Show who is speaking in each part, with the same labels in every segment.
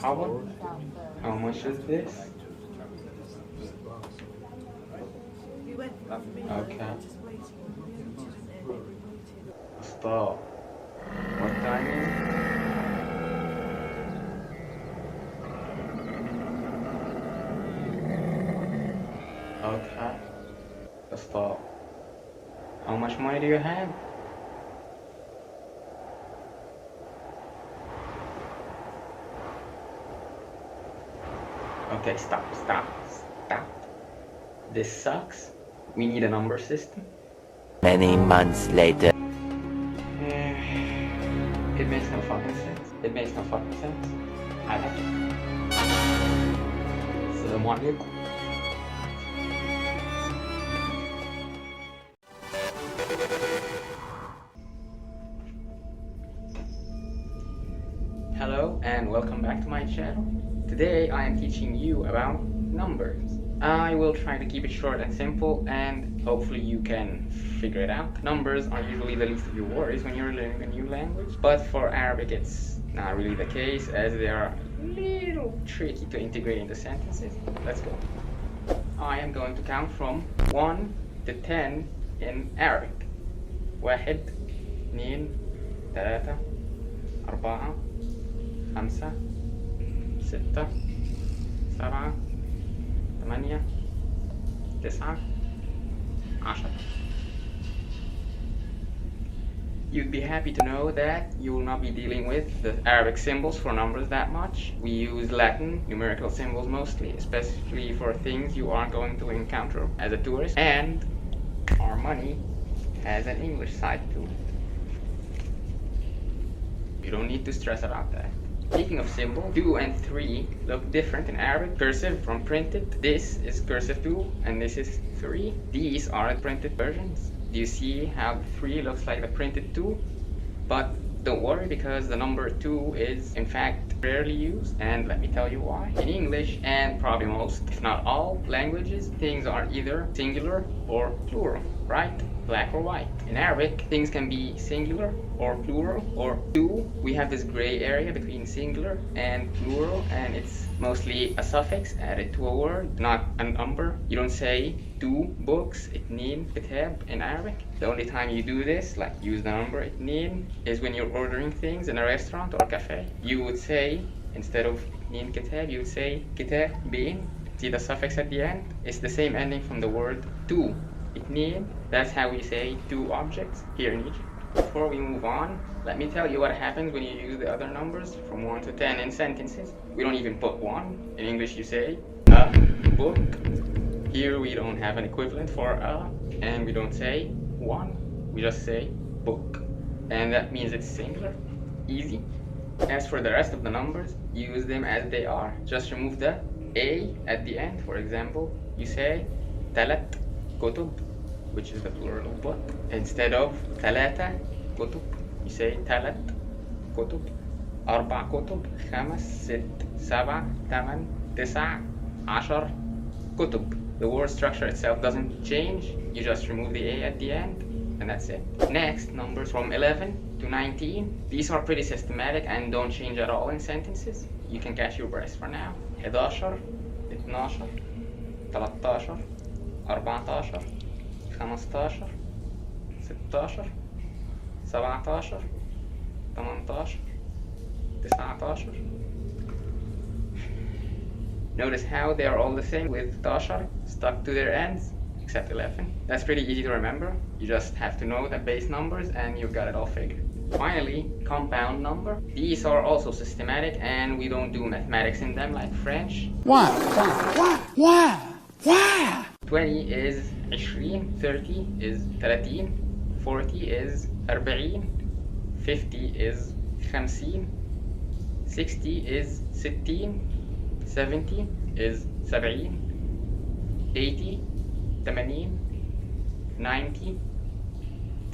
Speaker 1: مرحبا. How much is this? Okay. Stop. What time is it? Okay. Stop. How much money do you have? Okay, stop. This sucks. We need a number system.
Speaker 2: Many months later.
Speaker 1: It makes no fucking sense. I like it. Assalamu alaikum. Hello and welcome back to my channel. Today I am teaching you about numbers. I will try to keep it short and simple, and hopefully you can figure it out. Numbers are usually the least of your worries when you're learning a new language, but for Arabic it's not really the case, as they are a little tricky to integrate into sentences. Let's go. I am going to count from 1 to 10 in Arabic. 1 2 3 4 5 6 7 8 9 10. You'd be happy to know that you will not be dealing with the Arabic symbols for numbers that much. We use Latin numerical symbols mostly, especially for things you are going to encounter as a tourist, and our money has an English side too. You don't need to stress about that. Speaking of symbols, 2 and 3 look different in Arabic. Cursive from printed. This is cursive 2 and this is 3. These are printed versions. Do you see how the 3 looks like the printed 2? But don't worry, because the number 2 is in fact rarely used, and let me tell you why. In English, and probably most, if not all, languages, things are either singular or plural, right? Black or white. In Arabic, things can be singular or plural or two. We have this gray area between singular and plural, and it's mostly a suffix added to a word, not a number. You don't say 2 books, itneen kitab in Arabic. The only time you do this, like use the number itneen, is when you're ordering things in a restaurant or cafe. You would say, instead of itneen kitab, you would say kitabin. See the suffix at the end? It's the same ending from the word two. Itneen, that's how we say 2 objects here in Egypt. Before we move on, let me tell you what happens when you use the other numbers from 1 to 10 in sentences. We don't even put 1. In English you say a book. Here we don't have an equivalent for a, and we don't say 1. We just say book. And that means it's singular. Easy. As for the rest of the numbers, use them as they are. Just remove the a at the end. For example, you say talat kutub, which is the plural of book. Instead of ثلاثة كتب, you say ثلاث كتب, أربع كتب, خمس, ست, سبع, ثمان, تسع, عشر كتب. The word structure itself doesn't change. You just remove the a at the end, and that's it. Next, numbers from 11 to 19. These are pretty systematic and don't change at all in sentences. You can catch your breath for now. 11 12 13 14 15 16 17 18 19. Notice how they are all the same with tashar stuck to their ends, except 11. That's pretty easy to remember. You just have to know the base numbers and you've got it all figured. Finally, compound number. These are also systematic, and we don't do mathematics in them like French.
Speaker 3: Why?
Speaker 1: 20 is 20, 30 is 30, 40 is 40, 50 is 50, 60 is 60, 70 is 70, 80 80, 90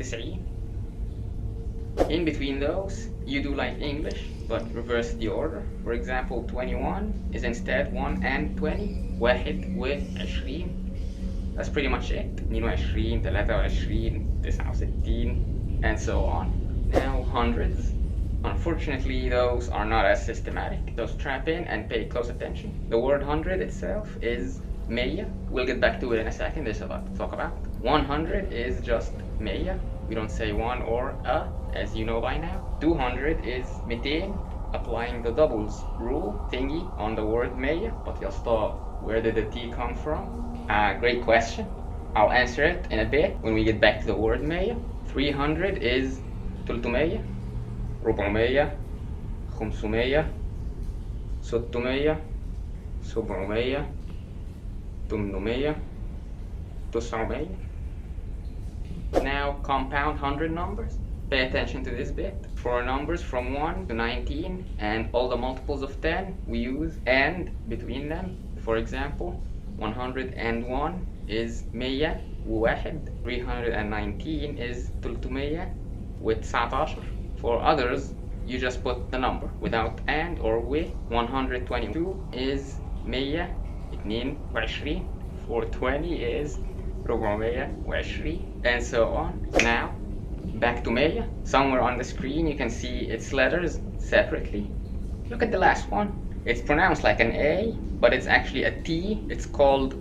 Speaker 1: 90. In between those, you do like English, but reverse the order. For example, 21 is instead 1 and 20. 1 و 20. That's pretty much it. 22 23 69, and so on. Now hundreds. Unfortunately, those are not as systematic, so strap in and pay close attention. The word 100 itself is maya. We'll get back to it in a second. There's a lot to talk about. 100 is just maya. We don't say one or a, as you know by now. 200 is 200, applying the doubles rule thingy on the word maya. But you'll stop, where did the T come from? Great question. I'll answer it in a bit when we get back to the word maya. 300 is 300, 400, 500, 600, 700, 800, 900. Now compound 100 numbers. Pay attention to this bit. For numbers from 1 to 19 and all the multiples of 10, we use and between them. For example, 101 is 101, 319 is 319. For others, you just put the number without and or with. 122 is 122. 420 is 420, and so on. Now, back to maya. Somewhere on the screen you can see its letters separately. Look at the last one. It's pronounced like an A, but it's actually a T. It's called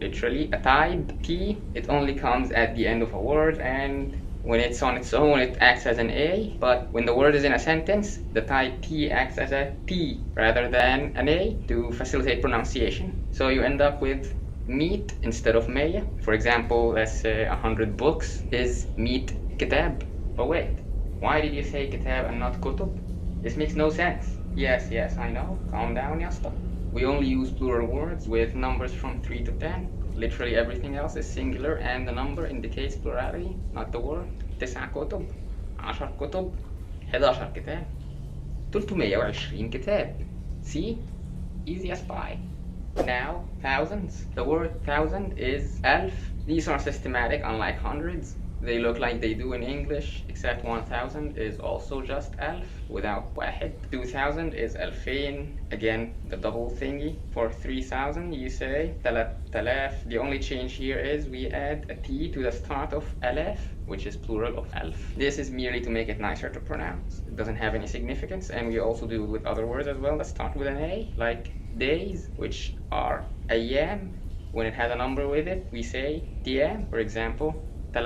Speaker 1: literally a tied T. It only comes at the end of a word, and when it's on its own it acts as an A, but when the word is in a sentence, the tied T acts as a T rather than an A to facilitate pronunciation. So you end up with meat instead of maya. For example, let's say 100 books is meat kitab. But wait, why did you say kitab and not kutub? This makes no sense. Yes, I know. Calm down, yasta. We only use plural words with numbers from 3 to 10. Literally everything else is singular and the number indicates plurality, not the word. 9 كتب, 10 كتب, 11 كتاب, 320 كتاب. See? Easy as pie. Now, thousands. The word thousand is alf. These are systematic, unlike hundreds. They look like they do in English, except 1000 is also just alf without واحد. 2000 is alfain, again the double thingy. For 3000 you say 3000. The only change here is we add a T to the start of alaf, which is plural of alf. This is merely to make it nicer to pronounce. It doesn't have any significance, and we also do it with other words as well that start with an A, like days, which are ayyam. When it has a number with it, we say tiyam, for example. 3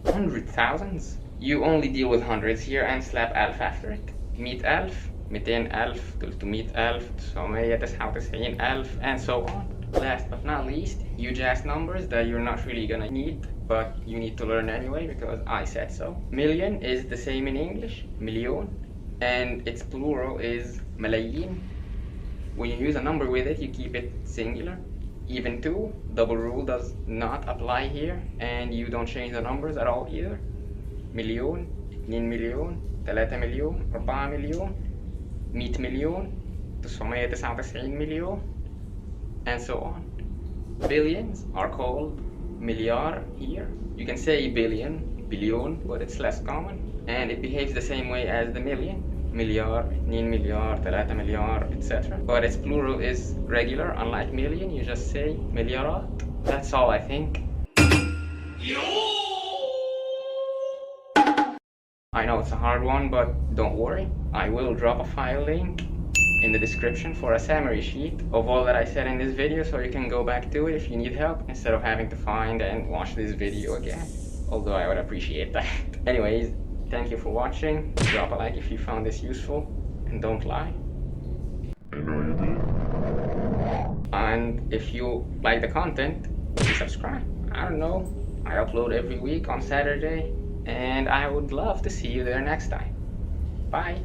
Speaker 1: hundred thousands. You only deal with hundreds here and slap alf after it. 100,000, 200,000, 300,000, 999,000, and so on. Last but not least, huge ass numbers that you're not really gonna need, but you need to learn anyway because I said so. Million is the same in English, milyon, and its plural is malayin. When you use a number with it, you keep it singular. Even 2, double rule does not apply here, and you don't change the numbers at all either. مليون, 2 مليون, 3 مليون, 4 مليون, 100 مليون, 999 مليون, and so on. Billions are called مليار here. You can say billion, billion, but it's less common, and it behaves the same way as the million. مليار, 2 مليار, 3 مليار, etc. But its plural is regular, unlike million, you just say مليارات. That's all I think. I know it's a hard one, but don't worry. I will drop a file link in the description for a summary sheet of all that I said in this video, so you can go back to it if you need help instead of having to find and watch this video again. Although I would appreciate that. Anyways, thank you for watching. Drop a like if you found this useful, and don't lie.
Speaker 3: I know you did.
Speaker 1: And if you like the content, please subscribe. I don't know, I upload every week on Saturday, and I would love to see you there next time. Bye.